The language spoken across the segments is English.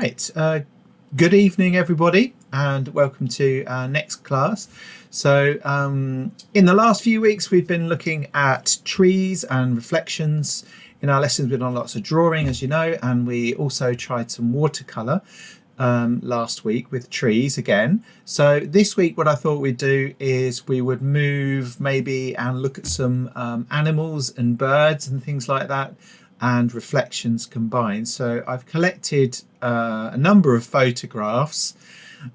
Right, good evening everybody and welcome to our next class. So in the last few weeks we've been looking at trees and reflections. In our lessons we've done lots of drawing, as you know, and we also tried some watercolour last week with trees again. So this week what I thought we'd do is we would move maybe and look at some animals and birds and things like that, and reflections combined. So I've collected a number of photographs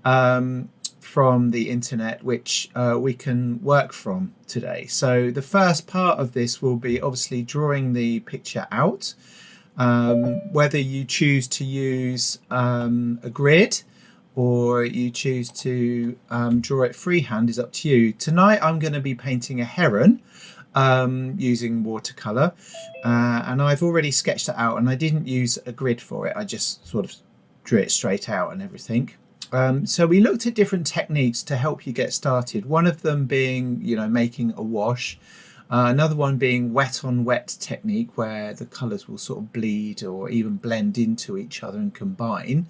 from the internet which we can work from today. So the first part of this will be obviously drawing the picture out. Whether you choose to use a grid or you choose to draw it freehand is up to you. Tonight I'm going to be painting a heron using watercolor, and I've already sketched it out, and I didn't use a grid for it. I just sort of drew it straight out and everything. So we looked at different techniques to help you get started. One of them being, you know, making a wash. Another one being wet on wet technique, where the colors will sort of bleed or even blend into each other and combine.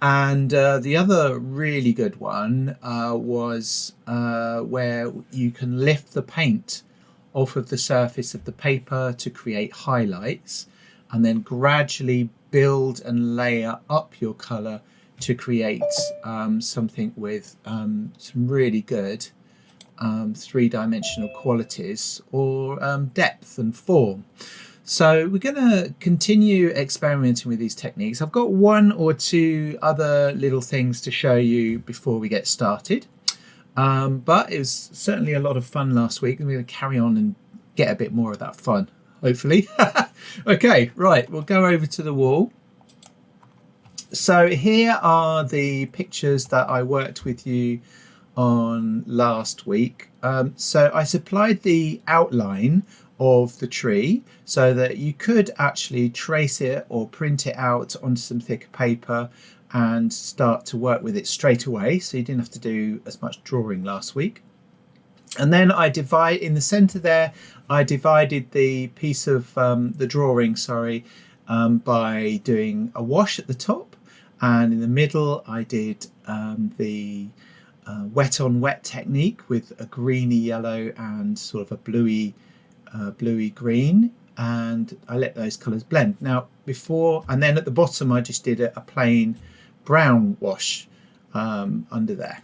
And the other really good one was where you can lift the paint off of the surface of the paper to create highlights, and then gradually build and layer up your color to create something with some really good three-dimensional qualities or depth and form. So we're going to continue experimenting with these techniques. I've got one or two other little things to show you before we get started. But it was certainly a lot of fun last week, and we're going to carry on and get a bit more of that fun, hopefully. Okay, right, we'll go over to the wall. So here are the pictures that I worked with you on last week. So I supplied the outline of the tree so that you could actually trace it or print it out onto some thicker paper and start to work with it straight away, so you didn't have to do as much drawing last week. And then I divide in the center there, I divided the piece of the drawing, by doing a wash at the top, and in the middle I did the wet on wet technique with a greeny yellow and sort of a bluey green, and I let those colors blend. Now before, and then at the bottom I just did a plain brown wash under there.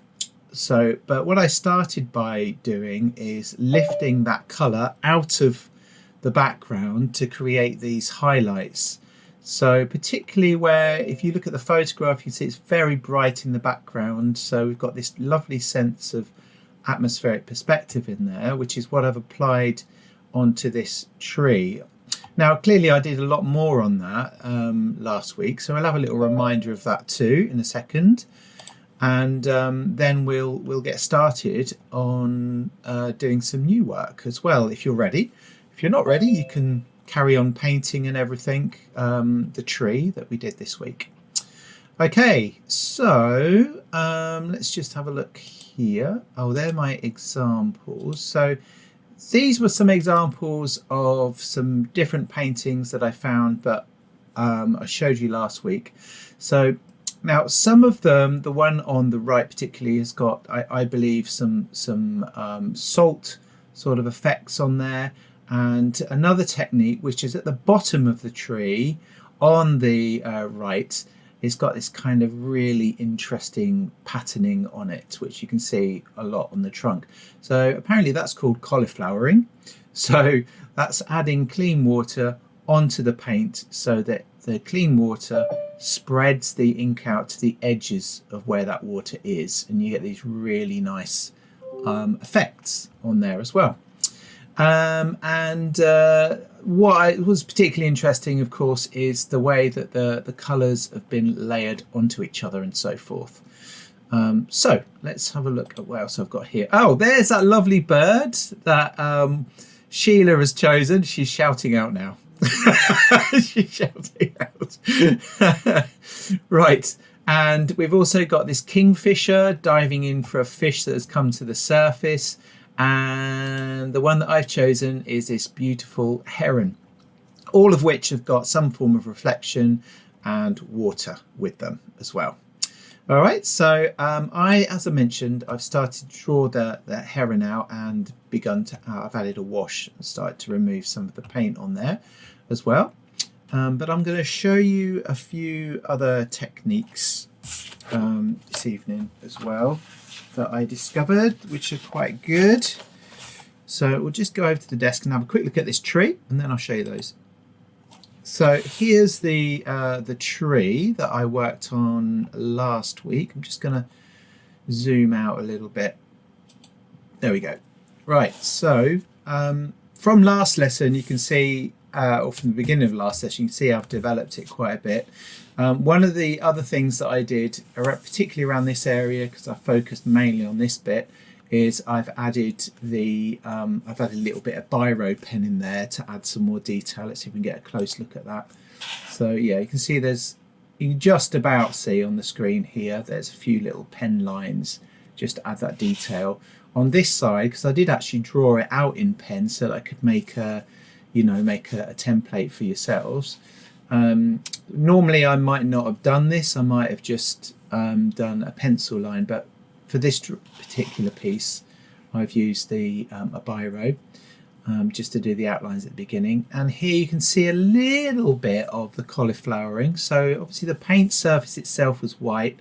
So, but what I started by doing is lifting that color out of the background to create these highlights. So particularly where, if you look at the photograph, you see it's very bright in the background. So we've got this lovely sense of atmospheric perspective in there, which is what I've applied onto this tree. Now, clearly I did a lot more on that last week, so I'll have a little reminder of that too in a second. And then we'll get started on doing some new work as well, if you're ready. If you're not ready, you can carry on painting and everything, the tree that we did this week. Okay, so let's just have a look here. Oh, they're my examples. So these were some examples of some different paintings that I found, but I showed you last week. So now some of them, the one on the right particularly, has got, I believe, some salt sort of effects on there. And another technique, which is at the bottom of the tree on the right, it's got this kind of really interesting patterning on it, which you can see a lot on the trunk. So apparently that's called cauliflowering. So that's adding clean water onto the paint so that the clean water spreads the ink out to the edges of where that water is, and you get these really nice effects on there as well. What was particularly interesting, of course, is the way that the colours have been layered onto each other and so forth. So let's have a look at what else I've got here. Oh, there's that lovely bird that Sheila has chosen. She's shouting out now. She's shouting out. Right. And we've also got this kingfisher diving in for a fish that has come to the surface. And the one that I've chosen is this beautiful heron, all of which have got some form of reflection and water with them as well. All right, so as I mentioned, I've started to draw the heron out and begun to, I've added a wash and started to remove some of the paint on there as well. But I'm going to show you a few other techniques this evening as well that I discovered, which are quite good. So we'll just go over to the desk and have a quick look at this tree, and then I'll show you those. So here's the tree that I worked on last week. I'm just going to zoom out a little bit. There we go. Right, so from last lesson you can see, or from the beginning of last lesson, you can see I've developed it quite a bit. One of the other things that I did, particularly around this area, because I focused mainly on this bit, is I've added a little bit of biro pen in there to add some more detail. Let's see if we can get a close look at that. So yeah, you can see you can just about see on the screen here, there's a few little pen lines just to add that detail. On this side, because I did actually draw it out in pen so that I could make a template for yourselves. Normally I might not have done this, I might have just done a pencil line, but for this particular piece I've used a biro just to do the outlines at the beginning. And here you can see a little bit of the cauliflowering. So obviously the paint surface itself was white,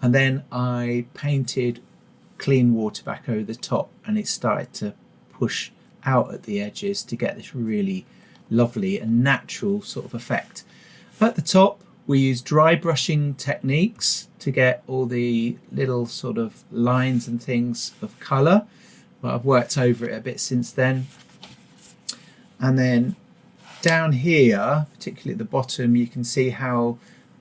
and then I painted clean water back over the top, and it started to push out at the edges to get this really lovely and natural sort of effect. At the top we use dry brushing techniques to get all the little sort of lines and things of colour, but I've worked over it a bit since then. And then down here, particularly at the bottom, you can see how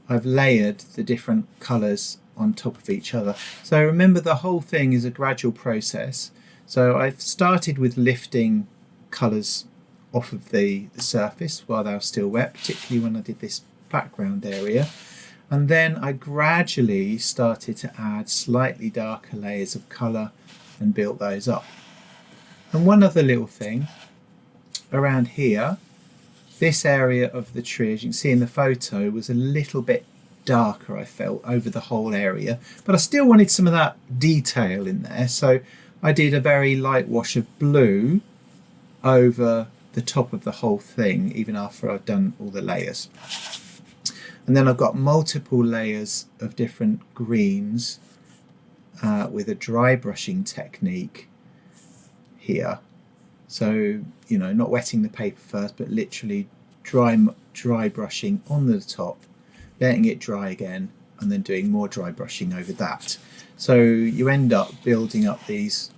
I've layered the different colours on top of each other. So remember, the whole thing is a gradual process. So I've started with lifting colours off of the surface while they were still wet, particularly when I did this background area, and then I gradually started to add slightly darker layers of colour and built those up. And one other little thing around here, this area of the tree, as you can see in the photo, was a little bit darker, I felt, over the whole area, but I still wanted some of that detail in there, so I did a very light wash of blue over the top of the whole thing, even after I've done all the layers. And then I've got multiple layers of different greens with a dry brushing technique here. So, you know, not wetting the paper first, but literally dry brushing on the top, letting it dry again, and then doing more dry brushing over that. So you end up building up these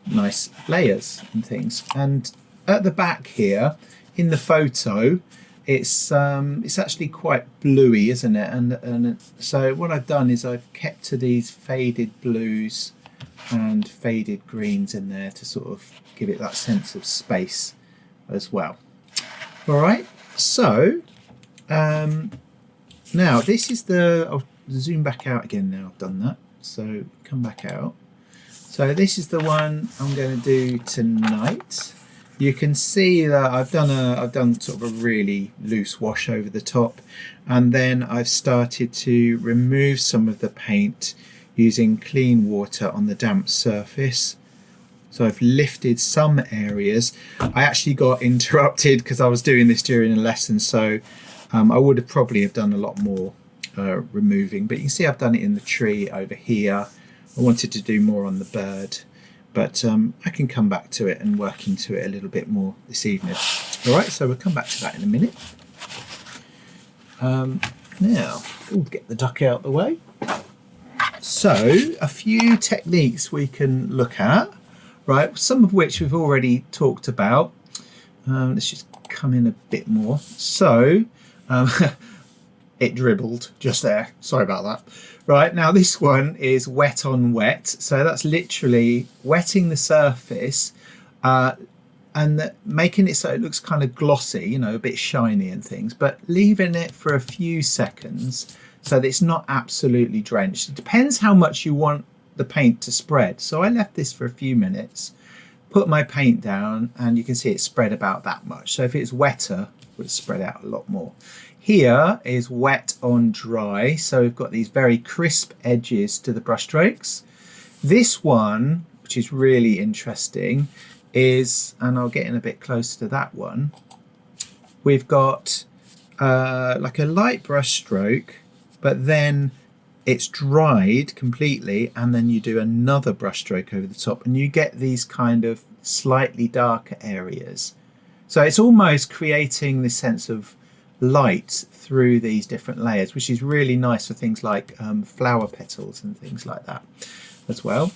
nice layers and things. And at the back here, in the photo, it's actually quite bluey, isn't it? And so what I've done is I've kept to these faded blues and faded greens in there to sort of give it that sense of space as well. All right, so now this is I'll zoom back out again now I've done that. So come back out. So this is the one I'm going to do tonight. You can see that I've done sort of a really loose wash over the top, and then I've started to remove some of the paint using clean water on the damp surface. So I've lifted some areas. I actually got interrupted because I was doing this during a lesson, so I would have probably have done a lot more removing, but you can see I've done it in the tree over here. I wanted to do more on the bird, but I can come back to it and work into it a little bit more this evening. All right, so we'll come back to that in a minute. Now, we'll get the duck out of the way. So, a few techniques we can look at, right? Some of which we've already talked about. Let's just come in a bit more. So, it dribbled just there. Sorry about that. Right, now this one is wet on wet. So that's literally wetting the surface and making it so it looks kind of glossy, you know, a bit shiny and things, but leaving it for a few seconds so that it's not absolutely drenched. It depends how much you want the paint to spread. So I left this for a few minutes, put my paint down, and you can see it spread about that much. So if it's wetter, it would spread out a lot more. here is wet on dry, so we've got these very crisp edges to the brush strokes. This one, which is really interesting, is, and I'll get in a bit closer to that one, we've got like a light brush stroke, but then it's dried completely, and then you do another brush stroke over the top, and you get these kind of slightly darker areas. So it's almost creating this sense of light through these different layers, which is really nice for things like flower petals and things like that as well.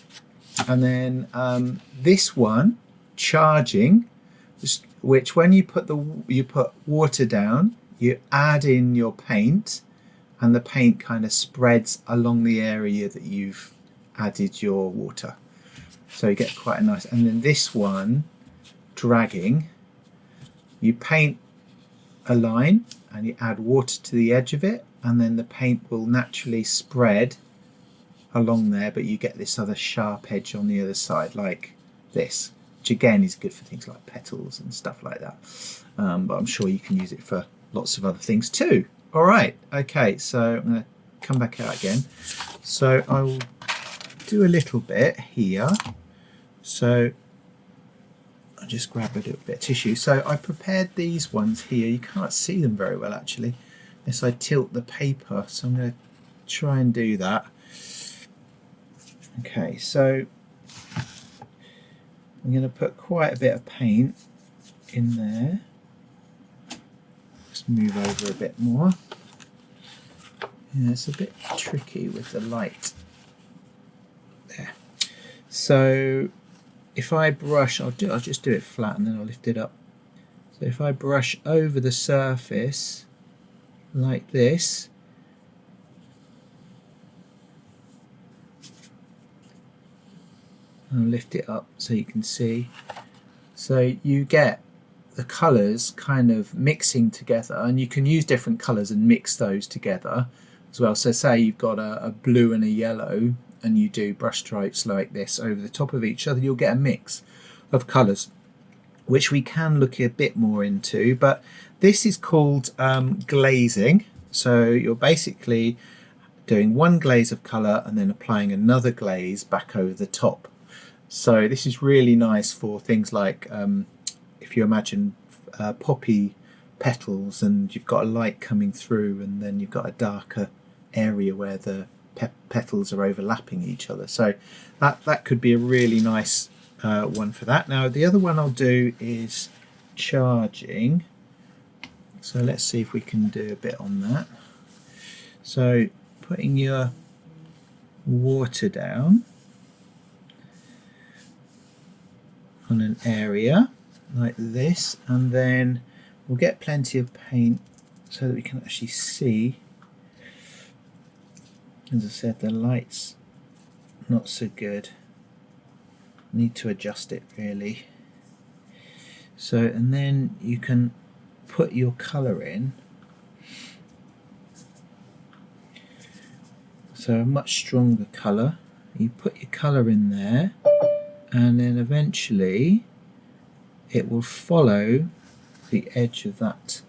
And then this one, charging, which when you put water down, you add in your paint, and the paint kind of spreads along the area that you've added your water. So you get quite a nice. And then this one, dragging, you paint a line and you add water to the edge of it, and then the paint will naturally spread along there, but you get this other sharp edge on the other side like this, which again is good for things like petals and stuff like that. But I'm sure you can use it for lots of other things too. All right, okay, so I'm going to come back out again. So I will do a little bit here. So I'll just grab a little bit of tissue. So I prepared these ones here. You can't see them very well actually, unless I tilt the paper. So I'm going to try and do that. Okay, so I'm going to put quite a bit of paint in there. Just move over a bit more. Yeah, it's a bit tricky with the light. There. So if I brush, I'll just do it flat and then I'll lift it up. So if I brush over the surface like this, I'll lift it up so you can see. So you get the colours kind of mixing together, and you can use different colours and mix those together as well. So say you've got a blue and a yellow, and you do brush strokes like this over the top of each other, you'll get a mix of colours, which we can look a bit more into. But this is called glazing. So you're basically doing one glaze of colour and then applying another glaze back over the top. So this is really nice for things like if you imagine poppy petals, and you've got a light coming through, and then you've got a darker area where the petals are overlapping each other. So that could be a really nice one for that. Now the other one I'll do is charging. So let's see if we can do a bit on that. So putting your water down on an area like this, and then we'll get plenty of paint so that we can actually see. As I said, the light's not so good. Need to adjust it really. So, and then you can put your colour in. So a much stronger colour. You put your colour in there, and then eventually it will follow the edge of that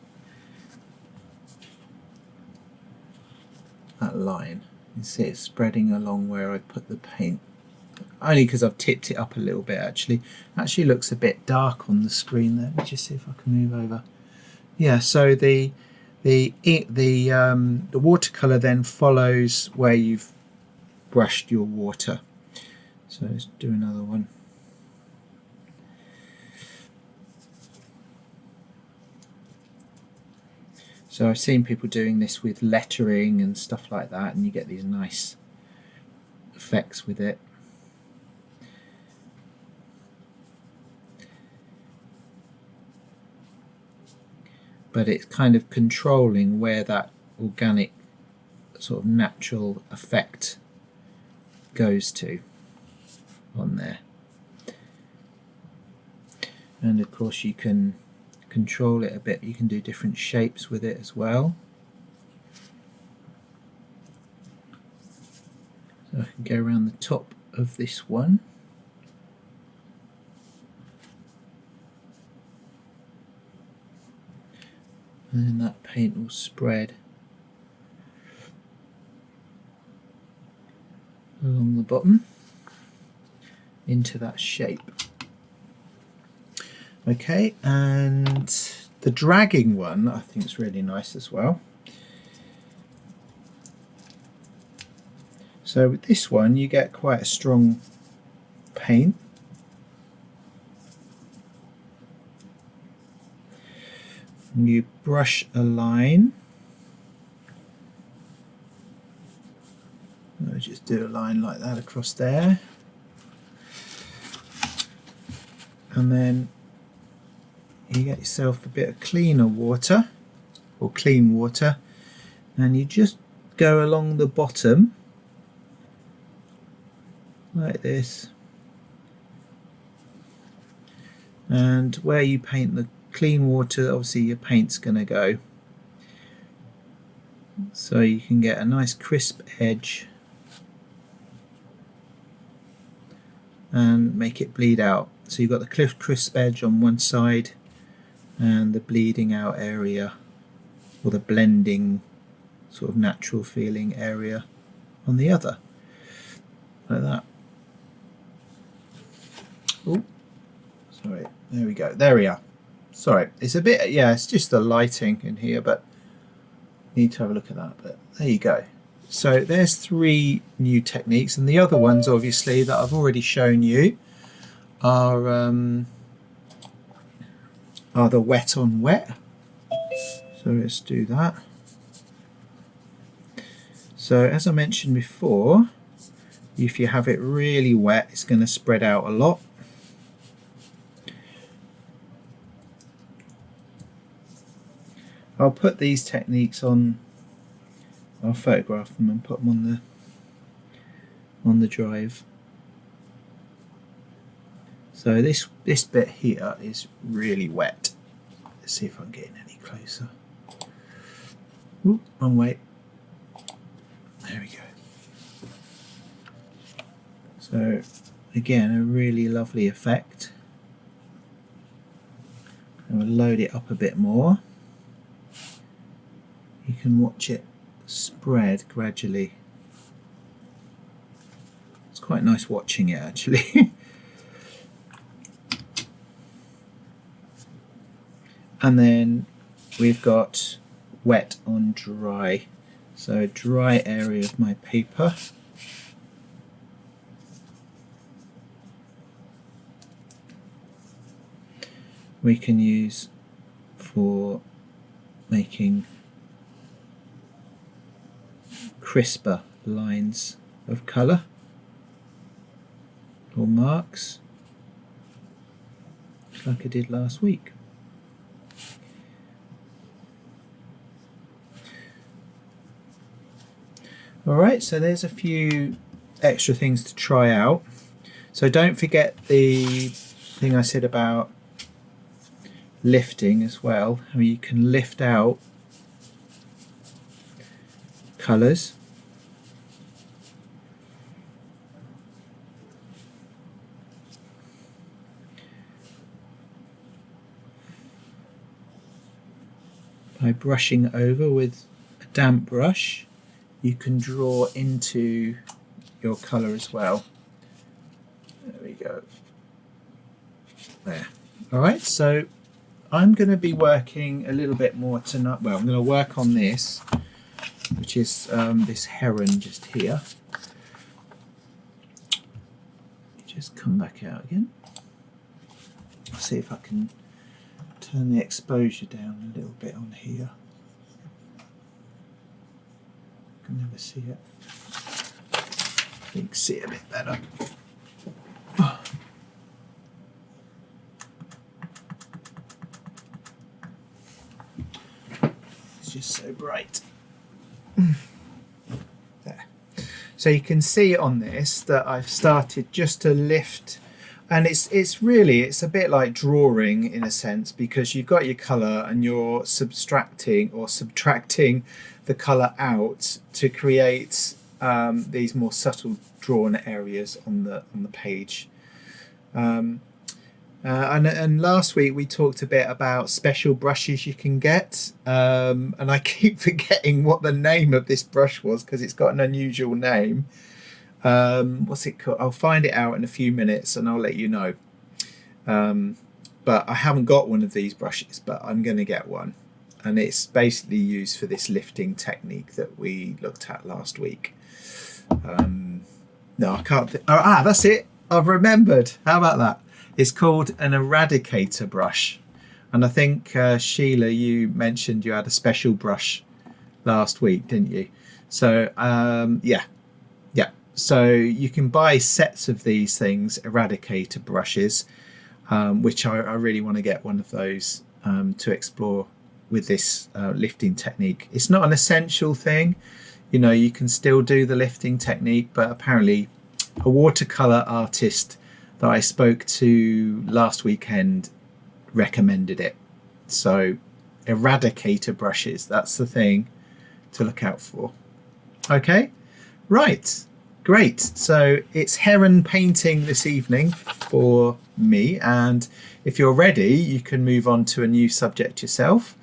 line. You see it spreading along where I put the paint, only because I've tipped it up a little bit. Actually looks a bit dark on the screen there. Let me just see if I can move over. Yeah, so the watercolour then follows where you've brushed your water. So let's do another one. So I've seen people doing this with lettering and stuff like that, and you get these nice effects with it. But it's kind of controlling where that organic sort of natural effect goes to on there. And of course you can control it a bit. You can do different shapes with it as well. So I can go around the top of this one. and then that paint will spread along the bottom into that shape. Okay, and the dragging one I think is really nice as well. So with this one you get quite a strong paint. And you brush a line. I'll just do a line like that across there. And then you get yourself a bit of cleaner water, or clean water, and you just go along the bottom like this. And where you paint the clean water, obviously your paint's going to go. So you can get a nice crisp edge and make it bleed out. So you've got the crisp edge on one side and the bleeding out area, or the blending sort of natural feeling area on the other, like that. Oh, sorry, there we go, there we are. Sorry, it's a bit, yeah, it's just the lighting in here, but need to have a look at that. But there you go. So there's 3 new techniques, and the other ones obviously that I've already shown you are the wet on wet. So let's do that. So as I mentioned before, if you have it really wet, it's going to spread out a lot. I'll put these techniques on, I'll photograph them and put them on the drive. So this bit here is really wet. Let's see if I'm getting any closer. Ooh, wrong way. There we go. So again, a really lovely effect. And we'll load it up a bit more. You can watch it spread gradually. It's quite nice watching it actually. And then we've got wet on dry. So dry area of my paper. We can use for making crisper lines of colour or marks, like I did last week. Alright, so there's a few extra things to try out. So don't forget the thing I said about lifting as well, how you can lift out colours. By brushing over with a damp brush, you can draw into your colour as well. There we go. There. Alright, so I'm going to be working a little bit more tonight. Well, I'm going to work on this, which is this heron just here. Just come back out again. I'll see if I can turn the exposure down a little bit on here. I can never see it. You can see it a bit better. It's just so bright. There. So you can see on this that I've started just to lift. And it's really a bit like drawing in a sense, because you've got your colour and you're subtracting the colour out to create these more subtle drawn areas on the page. And last week we talked a bit about special brushes you can get, and I keep forgetting what the name of this brush was because it's got an unusual name. What's it called? I'll find it out in a few minutes and I'll let you know. But I haven't got one of these brushes, but I'm going to get one. And it's basically used for this lifting technique that we looked at last week. No, I can't. That's it. I've remembered. How about that? It's called an eradicator brush. And I think, Sheila, you mentioned you had a special brush last week, didn't you? So, yeah. So you can buy sets of these things, eradicator brushes, which I really want to get one of those to explore with this lifting technique. It's not an essential thing. You know, you can still do the lifting technique, but apparently a watercolor artist that I spoke to last weekend recommended it. So eradicator brushes, that's the thing to look out for. Okay, right, great. So it's Heron painting this evening for me, and if you're ready you can move on to a new subject yourself.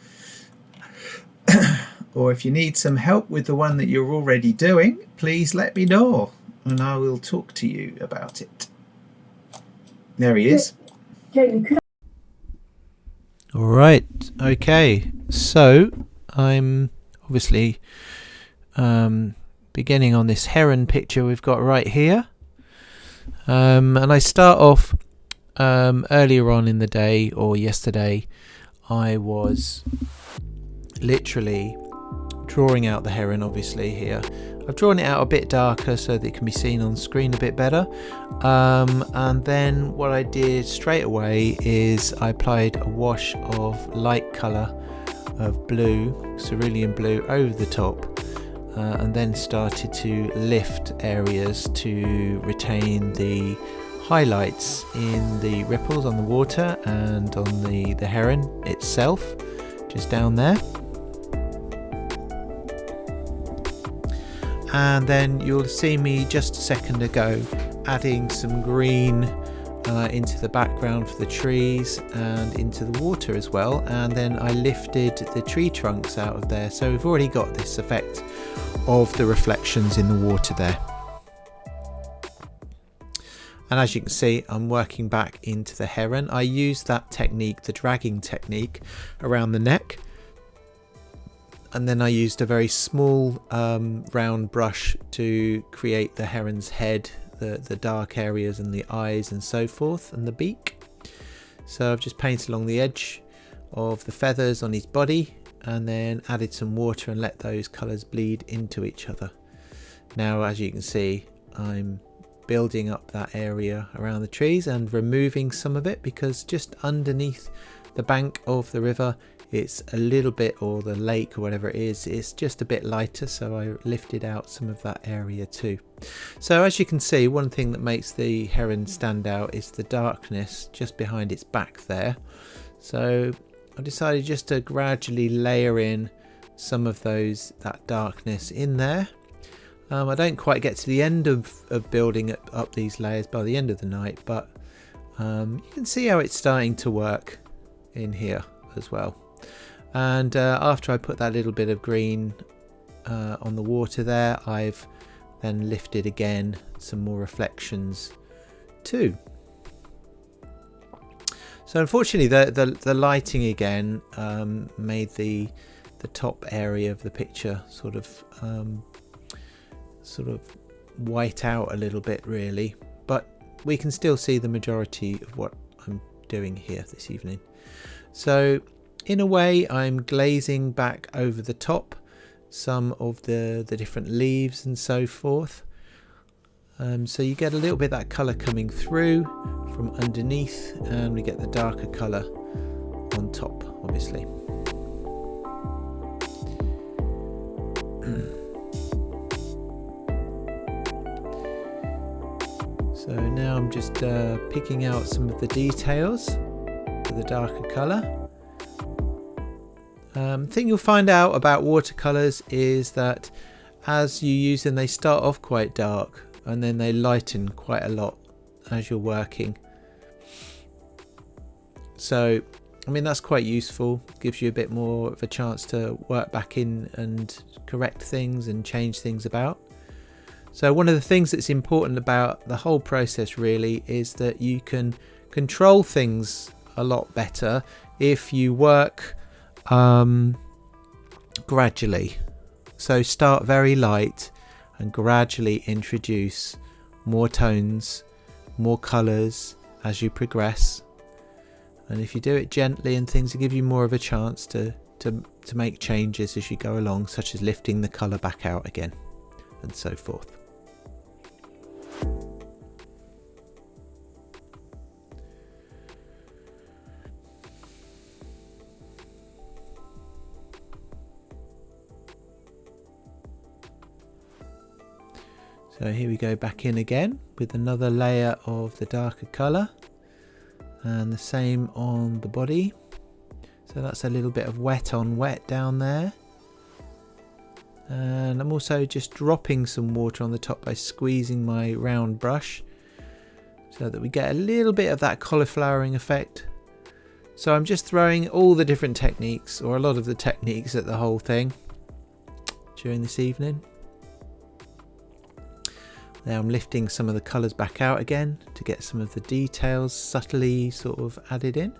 Or if you need some help with the one that you're already doing, please let me know and I will talk to you about it. There he is. All right. Okay. So I'm obviously beginning on this heron picture we've got right here. And I start off earlier on in the day, or yesterday, I was literally drawing out the heron, obviously here. I've drawn it out a bit darker so that it can be seen on screen a bit better. And then what I did straight away is I applied a wash of light colour of blue, cerulean blue, over the top, and then started to lift areas to retain the highlights in the ripples on the water and on the heron itself, just down there. And then you'll see me just a second ago adding some green into the background for the trees and into the water as well, and then I lifted the tree trunks out of there, so we've already got this effect of the reflections in the water there. And as you can see, I'm working back into the heron. I used that technique, the dragging technique, around the neck. And then I used a very small round brush to create the heron's head, the dark areas and the eyes and so forth, and the beak. So I've just painted along the edge of the feathers on his body and then added some water and let those colours bleed into each other. Now, as you can see, I'm building up that area around the trees and removing some of it because just underneath the bank of the river it's a little bit, or the lake or whatever it is, it's just a bit lighter, so I lifted out some of that area too. So as you can see, one thing that makes the heron stand out is the darkness just behind its back there. So I decided just to gradually layer in some of that darkness in there. I don't quite get to the end of building up these layers by the end of the night, but you can see how it's starting to work in here as well. And after I put that little bit of green on the water there, I've then lifted again some more reflections too. So unfortunately the lighting again made the top area of the picture sort of white out a little bit really, but we can still see the majority of what I'm doing here this evening. So in a way I'm glazing back over the top some of the different leaves and so forth, so you get a little bit of that colour coming through from underneath and we get the darker colour on top obviously. So now I'm just picking out some of the details with a darker colour. Thing you'll find out about watercolours is that as you use them they start off quite dark and then they lighten quite a lot as you're working. So I mean, that's quite useful, gives you a bit more of a chance to work back in and correct things and change things about. So one of the things that's important about the whole process really is that you can control things a lot better if you work gradually. So start very light and gradually introduce more tones, more colours as you progress. And if you do it gently and things, will give you more of a chance to make changes as you go along, such as lifting the colour back out again and so forth. So here we go back in again with another layer of the darker colour, and the same on the body. So that's a little bit of wet on wet down there, and I'm also just dropping some water on the top by squeezing my round brush so that we get a little bit of that cauliflowering effect. So I'm just throwing all the different techniques, or a lot of the techniques, at the whole thing during this evening. Now I'm lifting some of the colours back out again to get some of the details subtly sort of added in.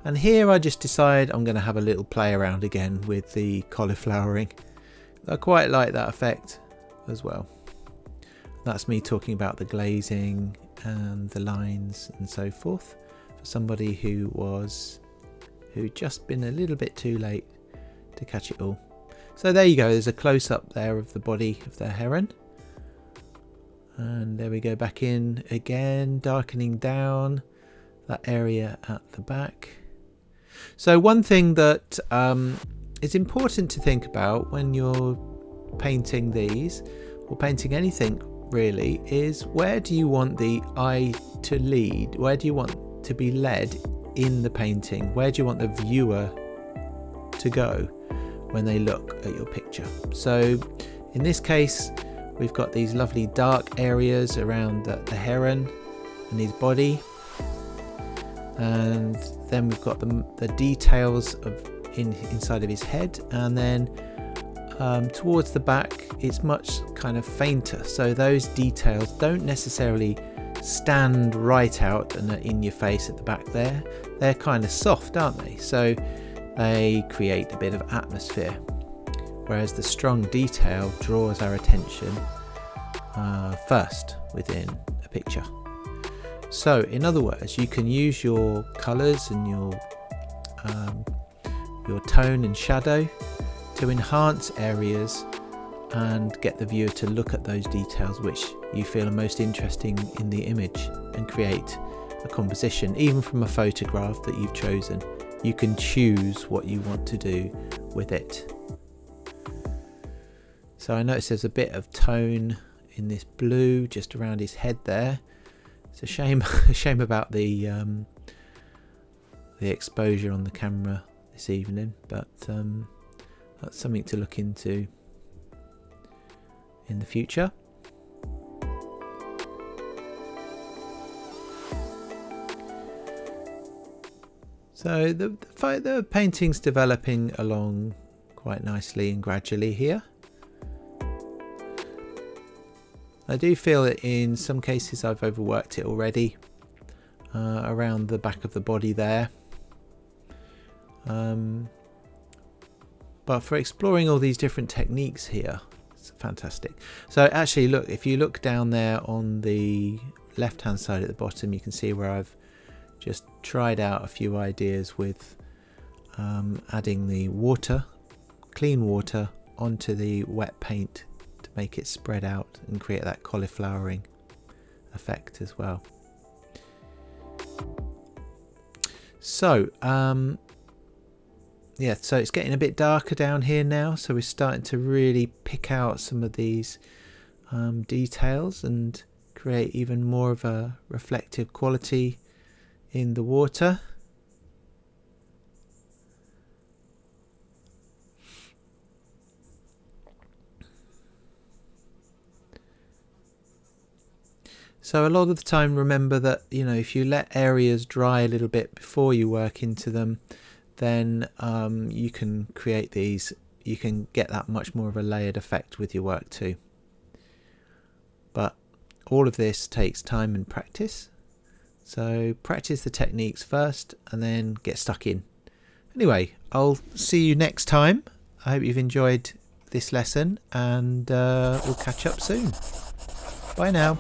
And here I just decide I'm going to have a little play around again with the cauliflowering. I quite like that effect as well. That's me talking about the glazing and the lines and so forth for somebody who just been a little bit too late to catch it all. So there you go, there's a close-up there of the body of the heron. And there we go, back in again, darkening down that area at the back. So one thing that is important to think about when you're painting these, or painting anything really, is where do you want the eye to lead? Where do you want to be led in the painting? Where do you want the viewer to go when they look at your picture? So in this case, we've got these lovely dark areas around the heron and his body, and then we've got the details inside of his head, and then towards the back it's much kind of fainter, so those details don't necessarily stand right out and in your face at the back there. They're kind of soft, aren't they? So they create a bit of atmosphere, whereas the strong detail draws our attention first within a picture. So in other words, you can use your colours and your tone and shadow to enhance areas and get the viewer to look at those details which you feel are most interesting in the image, and create a composition. Even from a photograph that you've chosen, you can choose what you want to do with it. So I notice there's a bit of tone in this blue just around his head there. It's a shame about the exposure on the camera this evening, but that's something to look into in the future. So the painting's developing along quite nicely and gradually here. I do feel that in some cases I've overworked it already around the back of the body there. But for exploring all these different techniques here, it's fantastic. So actually look, if you look down there on the left hand side at the bottom, you can see where I've just tried out a few ideas with adding the water, clean water, onto the wet paint to make it spread out and create that cauliflowering effect as well. So yeah, so it's getting a bit darker down here now, so we're starting to really pick out some of these details and create even more of a reflective quality in the water. So a lot of the time, remember that, if you let areas dry a little bit before you work into them, then you can create these, you can get that much more of a layered effect with your work too. But all of this takes time and practice. So practice the techniques first and then get stuck in. Anyway, I'll see you next time. I hope you've enjoyed this lesson, and we'll catch up soon. Bye now.